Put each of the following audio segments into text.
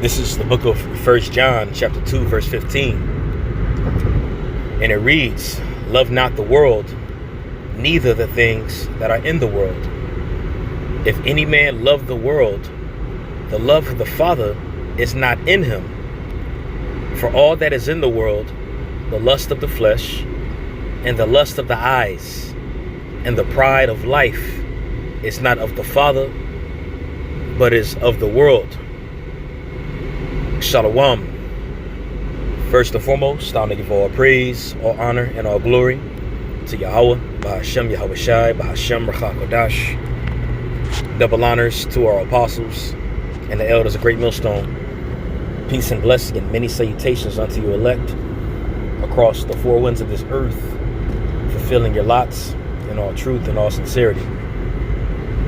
This is the book of 1 John chapter 2 verse 15, and it reads, "Love not the world, neither the things that are in the world. If any man love the world, the love of the Father is not in him. For all that is in the world, the lust of the flesh, and the lust of the eyes, and the pride of life, is not of the Father, but is of the world." Shalom. First and foremost, I want to give all praise, all honor, and all glory to Yahweh, Bahashem Yahweh Shai, Bahashem Rachak Kodash. Double honors to our apostles and the elders of Great Millstone. Peace and blessing and many salutations unto you elect across the four winds of this earth, fulfilling your lots in all truth and all sincerity.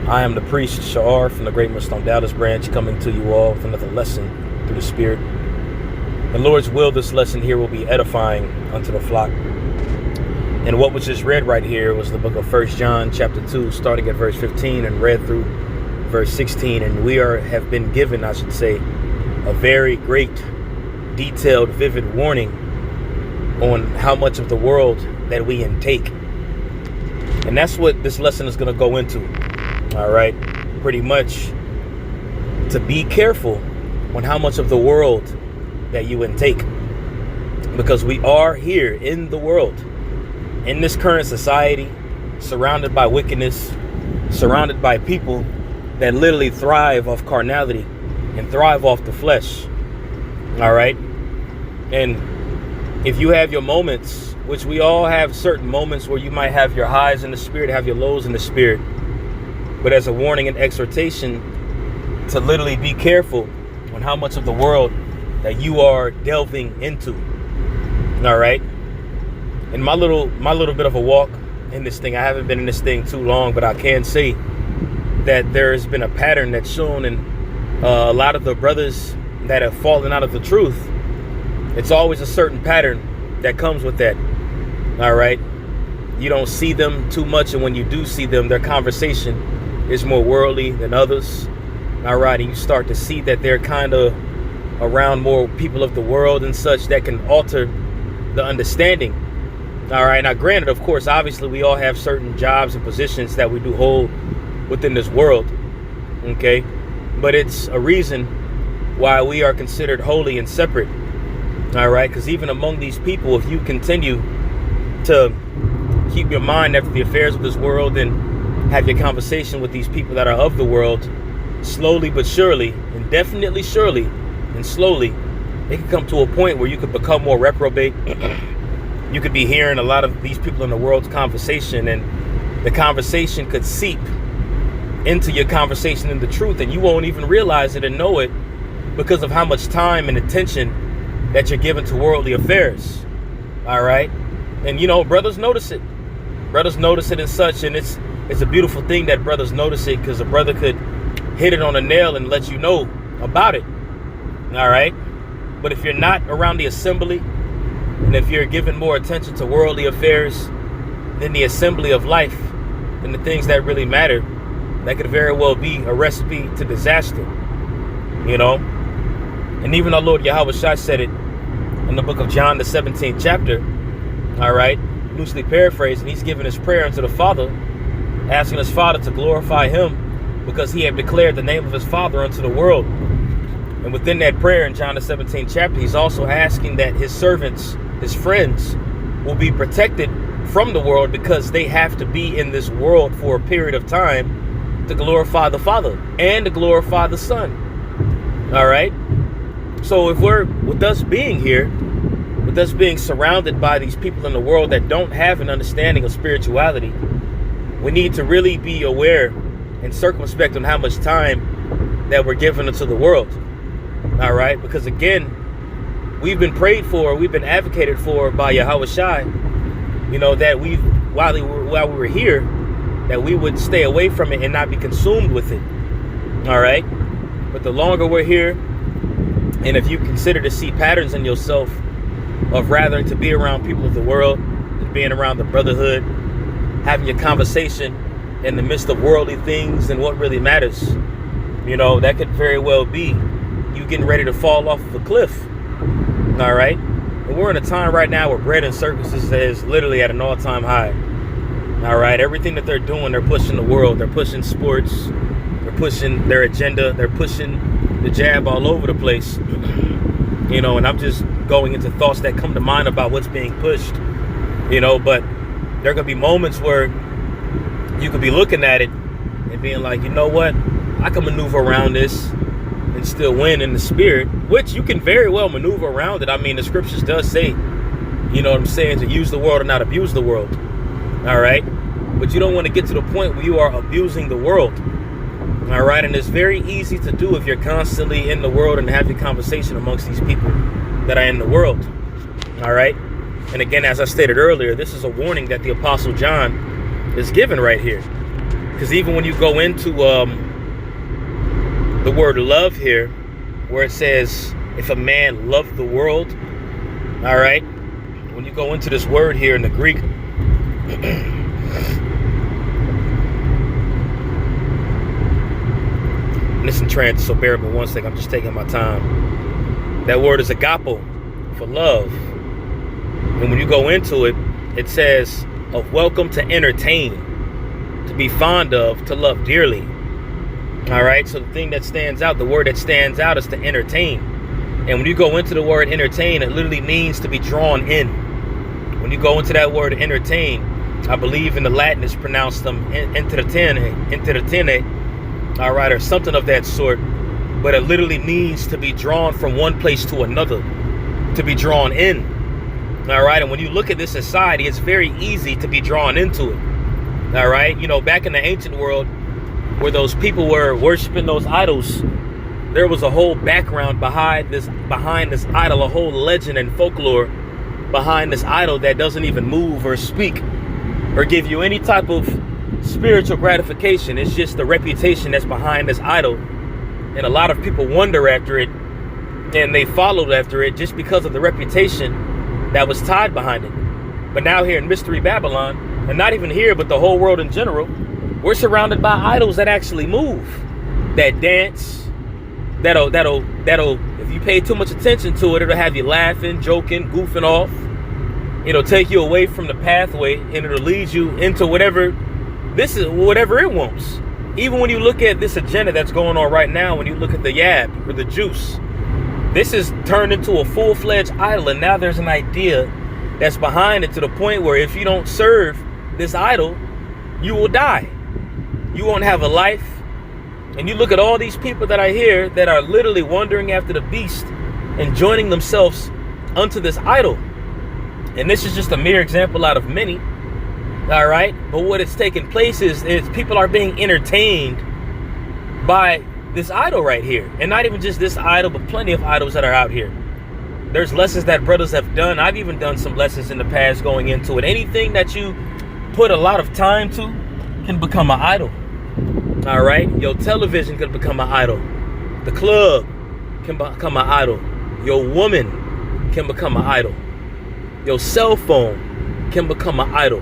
I am the priest Sha'ar from the Great Millstone Dallas branch, coming to you all with another lesson through the Spirit. The Lord's will, this lesson here will be edifying unto the flock. And what was just read right here was the book of 1 John chapter 2, starting at verse 15 and read through verse 16. And we have been given, I should say, a very great, detailed, vivid warning on how much of the world that we intake. And that's what this lesson is going to go into. All right, pretty much to be careful on how much of the world that you intake, because we are here in the world, in this current society, surrounded by wickedness, surrounded by people that literally thrive off carnality and thrive off the flesh. All right, and if you have your moments, which we all have certain moments where you might have your highs in the spirit, have your lows in the spirit, but as a warning and exhortation to literally be careful on how much of the world that you are delving into. All right. And my little bit of a walk in this thing, I haven't been in this thing too long, but I can say that there has been a pattern that's shown in a lot of the brothers that have fallen out of the truth. It's always a certain pattern that comes with that. All right. You don't see them too much, and when you do see them, their conversation is more worldly than others. All right, and you start to see that they're kind of around more people of the world and such that can alter the understanding. All right, now granted, of course, obviously we all have certain jobs and positions that we do hold within this world, okay? But it's a reason why we are considered holy and separate, all right? Because even among these people, if you continue to keep your mind after the affairs of this world and have your conversation with these people that are of the world, slowly but surely, and definitely surely and slowly, it could come to a point where you could become more reprobate. You could be hearing a lot of these people in the world's conversation, and the conversation could seep into your conversation in the truth, and you won't even realize it and know it because of how much time and attention that you're giving to worldly affairs. All right, and you know, brothers notice it. Brothers notice it and such, and it's a beautiful thing that brothers notice it, because a brother could hit it on a nail and let you know about it. All right. But if you're not around the assembly, and if you're giving more attention to worldly affairs than the assembly of life and the things that really matter, that could very well be a recipe to disaster, you know. And even our Lord Yahweh Shai said it in the book of John, the 17th chapter. All right, loosely paraphrased, and he's giving his prayer unto the Father, asking his Father to glorify him, because he had declared the name of his Father unto the world. And within that prayer in John the 17th chapter, he's also asking that his servants, his friends, will be protected from the world, because they have to be in this world for a period of time to glorify the Father and to glorify the Son. All right. So if with us being here, with us being surrounded by these people in the world that don't have an understanding of spirituality, we need to really be aware and circumspect on how much time that we're giving into the world. All right, because again, we've been prayed for, we've been advocated for by Yahweh Shai, you know, that while we were here, that we would stay away from it and not be consumed with it. All right, but the longer we're here, and if you consider to see patterns in yourself of rather to be around people of the world than being around the brotherhood, having your conversation in the midst of worldly things and what really matters, you know, that could very well be you getting ready to fall off of a cliff. All right. And we're in a time right now where bread and circuses is literally at an all-time high. All right. Everything that they're doing, they're pushing the world. They're pushing sports. They're pushing their agenda. They're pushing the jab all over the place. You know, and I'm just going into thoughts that come to mind about what's being pushed. You know, but there could be moments where you could be looking at it and being like, you know what? I can maneuver around this and still win in the spirit, which you can very well maneuver around it. I mean, the scriptures does say, you know what I'm saying, to use the world and not abuse the world. All right. But you don't want to get to the point where you are abusing the world. All right. And it's very easy to do if you're constantly in the world and having conversation amongst these people that are in the world. All right. And again, as I stated earlier, this is a warning that the Apostle John is given right here. Because even when you go into the word love here, where it says, if a man loved the world, all right, when you go into this word here in the Greek, listen, trans, so bear with me one second, I'm just taking my time. That word is agapo, for love. And when you go into it, it says, of welcome to entertain, to be fond of, to love dearly. All right, so the thing that stands out, the word that stands out is to entertain. And when you go into the word entertain, it literally means to be drawn in. When you go into that word entertain, I believe in the Latin it's pronounced intratene, all right, or something of that sort. But it literally means to be drawn from one place to another, to be drawn in. All right, and when you look at this society, it's very easy to be drawn into it. All right, you know, back in the ancient world, where those people were worshiping those idols, there was a whole background behind this idol, a whole legend and folklore behind this idol that doesn't even move or speak or give you any type of spiritual gratification. It's just the reputation that's behind this idol. And a lot of people wonder after it, and they followed after it just because of the reputation that was tied behind it. But now here in Mystery Babylon, and not even here, but the whole world in general, we're surrounded by idols that actually move, that dance, that'll, if you pay too much attention to it, it'll have you laughing, joking, goofing off. It'll take you away from the pathway, and it'll lead you into whatever it wants. Even when you look at this agenda that's going on right now, when you look at the yab or the juice, this is turned into a full-fledged idol, and now there's an idea that's behind it to the point where if you don't serve this idol, you will die. You won't have a life. And you look at all these people that are here that are literally wandering after the beast and joining themselves unto this idol. And this is just a mere example out of many. All right. But what is taking place is people are being entertained by this idol right here. And not even just this idol, but plenty of idols that are out here. There's lessons that brothers have done. I've even done some lessons in the past going into it. Anything that you put a lot of time to can become an idol. All right. Your television can become an idol. The club can become an idol. Your woman can become an idol. Your cell phone can become an idol.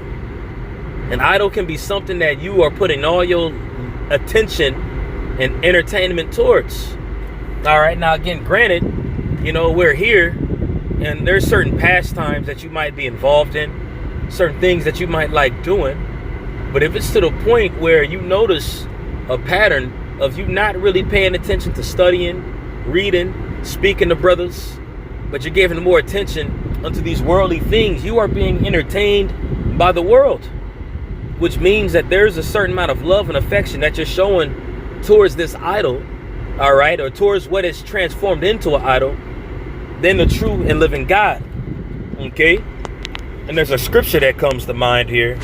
An idol can be something that you are putting all your attention and entertainment towards. All right. Now, again, granted, you know, we're here and there's certain pastimes that you might be involved in, certain things that you might like doing. But if it's to the point where you notice a pattern of you not really paying attention to studying, reading, speaking to brothers, but you're giving more attention unto these worldly things, you are being entertained by the world, which means that there's a certain amount of love and affection that you're showing towards this idol, all right, or towards what is transformed into an idol, than the true and living God. Okay? And there's a scripture that comes to mind here.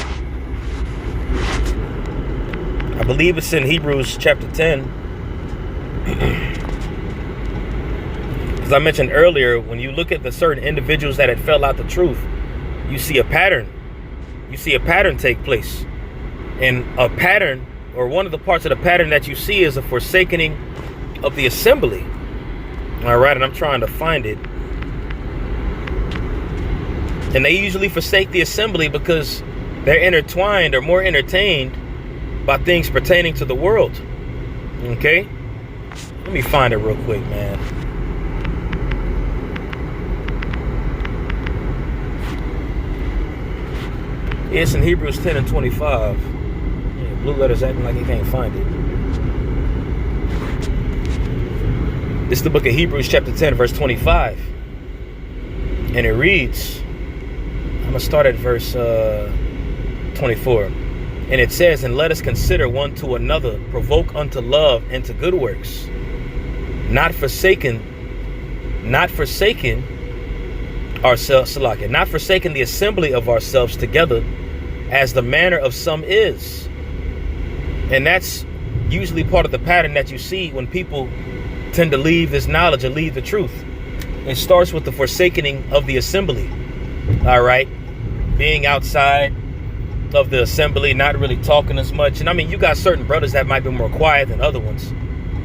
I believe it's in Hebrews chapter 10. As I mentioned earlier, when you look at the certain individuals that had fell out the truth, you see a pattern. You see a pattern take place. And a pattern, or one of the parts of the pattern that you see, is a forsaking of the assembly. All right, and I'm trying to find it. And they usually forsake the assembly because they're intertwined or more entertained by things pertaining to the world. Okay? Let me find it real quick, man. It's in Hebrews 10 and 25. Yeah, blue letters acting like he can't find it. This is the book of Hebrews chapter 10, verse 25. And it reads, I'm going to start at verse 24. And it says, and let us consider one to another, provoke unto love and to good works, not forsaking ourselves, not forsaking the assembly of ourselves together, as the manner of some is. And that's usually part of the pattern that you see when people tend to leave this knowledge and leave the truth. It starts with the forsaking of the assembly. All right, being outside of the assembly, not really talking as much. And I mean, you got certain brothers that might be more quiet than other ones.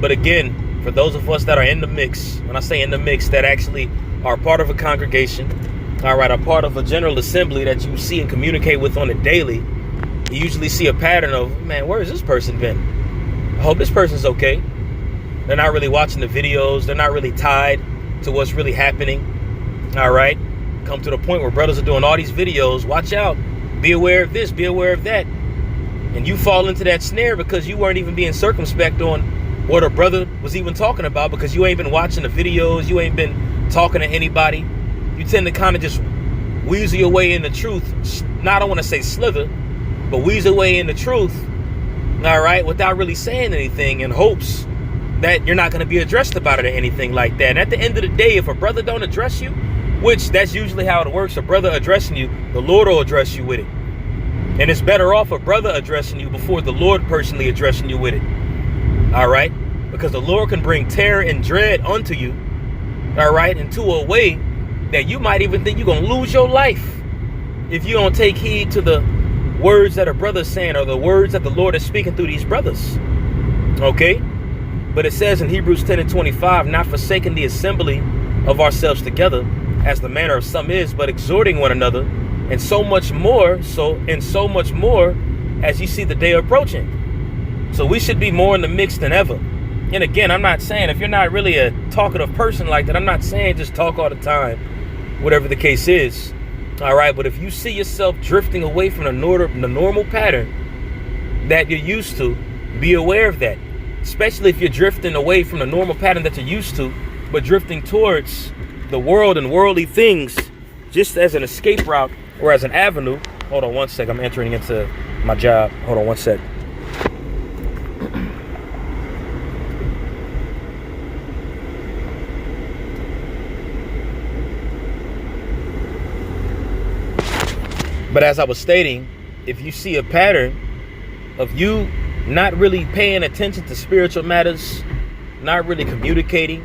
But again, for those of us that are in the mix, when I say in the mix, that actually are part of a congregation, all right, are part of a general assembly that you see and communicate with on a daily, you usually see a pattern of, man, where has this person been? I hope this person's okay. They're not really watching the videos. They're not really tied to what's really happening. All right. Come to the point where brothers are doing all these videos. Watch out. Be aware of this. Be aware of that. And you fall into that snare because you weren't even being circumspect on what a brother was even talking about, because you ain't been watching the videos. You ain't been talking to anybody. You tend to kind of just weasel your way in the truth. Now, I don't want to say slither, but weasel away in the truth. All right. Without really saying anything, in hopes that you're not going to be addressed about it or anything like that. And at the end of the day, if a brother don't address you, which that's usually how it works, a brother addressing you, the Lord will address you with it. And it's better off a brother addressing you before the Lord personally addressing you with it. All right? Because the Lord can bring terror and dread unto you, all right, into a way that you might even think you're going to lose your life if you don't take heed to the words that a brother's saying or the words that the Lord is speaking through these brothers. Okay? But it says in Hebrews 10 and 25, not forsaking the assembly of ourselves together, as the manner of some is, but exhorting one another, and so much more as you see the day approaching. So we should be more in the mix than ever. And again, I'm not saying, if you're not really a talkative person like that, I'm not saying just talk all the time, whatever the case is. All right, but if you see yourself drifting away from the normal pattern that you're used to, be aware of that. Especially if you're drifting away from the normal pattern that you're used to, but drifting towards the world and worldly things just as an escape route or as an avenue. Hold on one sec. I'm entering into my job. Hold on one sec. But as I was stating, if you see a pattern of you not really paying attention to spiritual matters, not really communicating,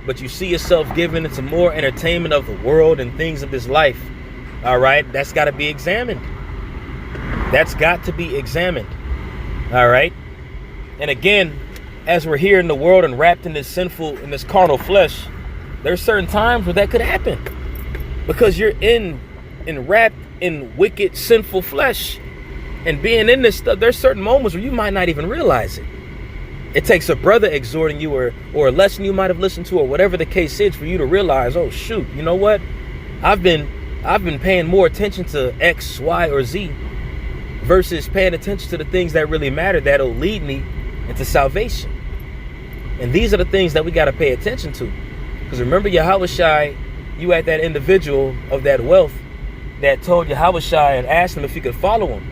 but you see yourself giving into more entertainment of the world and things of this life, all right, that's got to be examined. That's got to be examined. All right. And again, as we're here in the world and wrapped in this carnal flesh, there's certain times where that could happen because you're wrapped in wicked, sinful flesh. And being in this stuff, there's certain moments where you might not even realize it. It takes a brother exhorting you or a lesson you might have listened to or whatever the case is for you to realize, oh shoot, you know what? I've been paying more attention to X, Y, or Z versus paying attention to the things that really matter that'll lead me into salvation. And these are the things that we got to pay attention to. Because remember, Yahushua, you had that individual of that wealth that told Yahushua and asked him if he could follow him.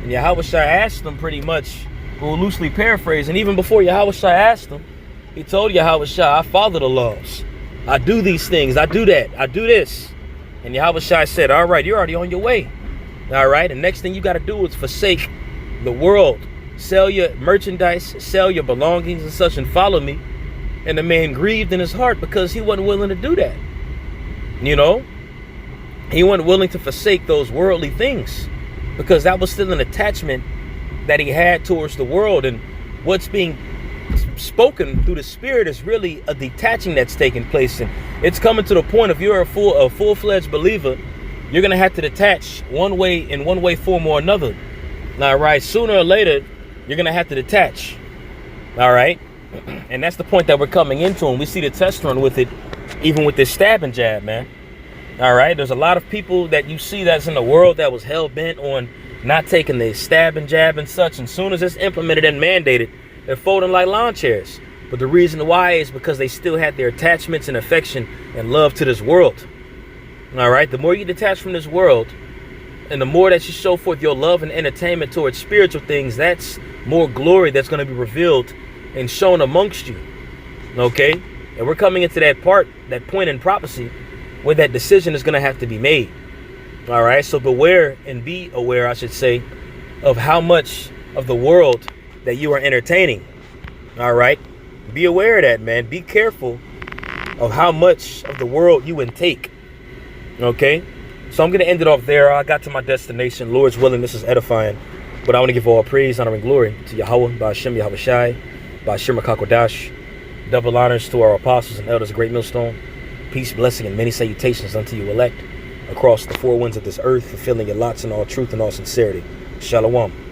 And Yahushua asked him pretty much, we'll loosely paraphrase, and even before Yahushua asked him, he told Yahushua, I follow the laws. I do these things. I do that. I do this. And Yahushua said, all right, you're already on your way. All right. And next thing you got to do is forsake the world. Sell your merchandise, sell your belongings and such, and follow me. And the man grieved in his heart because he wasn't willing to do that. You know, he wasn't willing to forsake those worldly things because that was still an attachment that he had towards the world. And what's being spoken through the Spirit is really a detaching that's taking place. And it's coming to the point, if you're a full-fledged believer, you're going to have to detach in one way, form, or another. All right. Sooner or later, you're going to have to detach. All right. And that's the point that we're coming into, and we see the test run with it, even with this stabbing jab, man. All right, there's a lot of people that you see that's in the world that was hell-bent on not taking the stabbing jab and such, and soon as it's implemented and mandated, they're folding like lawn chairs. But the reason why is because they still had their attachments and affection and love to this world. All right, the more you detach from this world, and the more that you show forth your love and entertainment towards spiritual things, that's more glory that's going to be revealed and shown amongst you. Okay, and we're coming into that point in prophecy where that decision is going to have to be made. All right, so beware and be aware, I should say, of how much of the world that you are entertaining. All right, be aware of that, man. Be careful of how much of the world you intake. Okay, so I'm going to end it off there. I got to my destination. Lord's willing, this is edifying. But I want to give all praise, honor, and glory to Yahweh, Ba'ashem Yahweh Shai, Ba'ashem Rakakodash. Double honors to our apostles and elders of Great Millstone. Peace, blessing, and many salutations unto you elect across the four winds of this earth, fulfilling your lots in all truth and all sincerity. Shalom.